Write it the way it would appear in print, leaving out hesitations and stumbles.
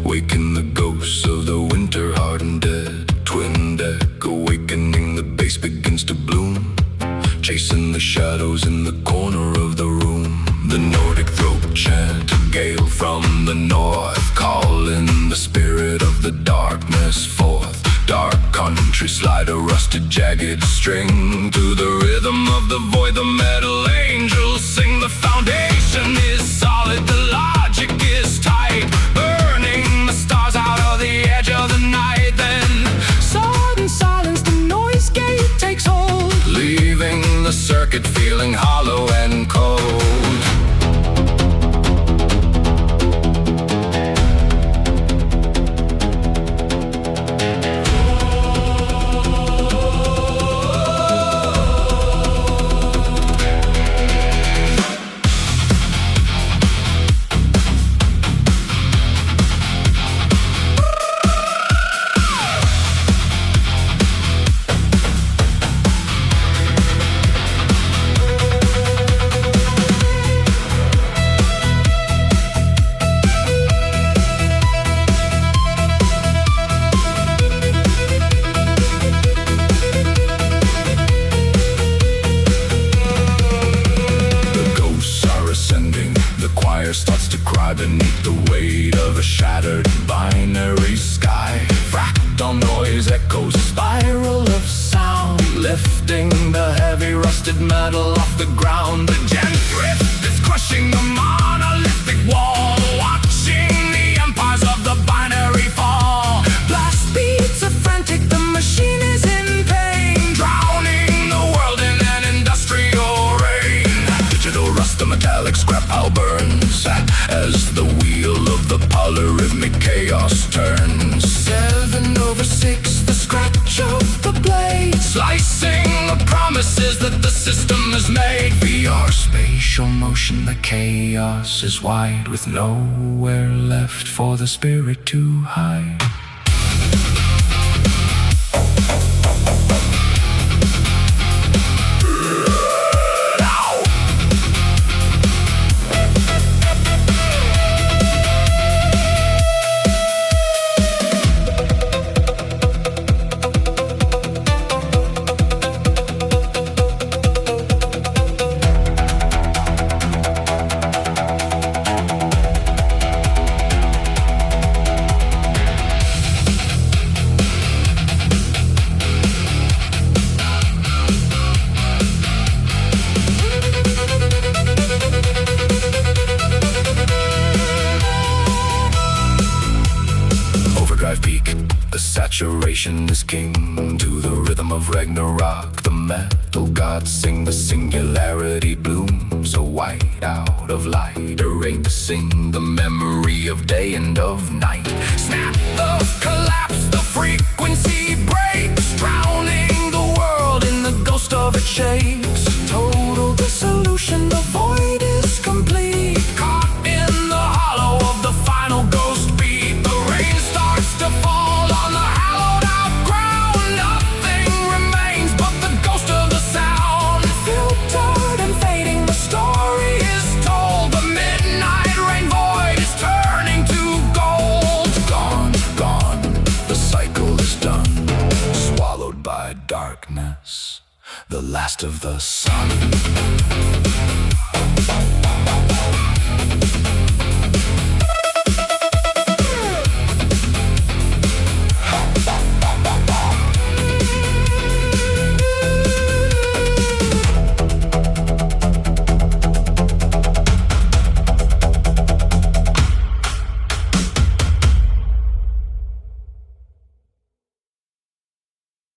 waking the ghosts of the winter-hardened dead. Twin deck awakening, the bass begins to bloom, chasing the shadows in the corner of the room. The Nordic throat chant, a gale from the north, calling the spirit of the darkness forth. Dark country slide a rusted jagged string to the rhythm of the void. The metal angels sing. The foundation is solid, the logic is tight, burning the stars out of the edge of the night. Then sudden silence, the noise gate takes hold, leaving the circuit feeling hollow and cold. Starts to cry beneath the weight of a shattered binary sky. Fractal noise echoes, spiral of sound, lifting the heavy rusted metal off the ground. The gen drift is crushing the monolithic wall, watching the empires of the binary fall. Blast beats are frantic, the machine is in pain, drowning the world in an industrial rain. Digital rust, the metallic scrap pile burns as the wheel of the polyrhythmic chaos turns. 7/6, the scratch of the blade, slicing the promises that the system has made. VR spatial motion, the chaos is wide, with nowhere left for the spirit to hide. Peak, the saturation is king. To the rhythm of Ragnarok, the metal gods sing. The singularity blooms, a white out of light, erasing the memory of day and of night. Snap of collapse, the frequency breaks, drowning the world in the ghost of its shapes. Total dissolution, the void is complete, caught in the hollow of the final ghost beat. The rain starts to fall on the hallowed out ground. Nothing remains but the ghost of the sound. Filtered and fading, the story is told. The midnight rain void is turning to gold. Gone, gone, the cycle is done, swallowed by darkness, the last of the sun.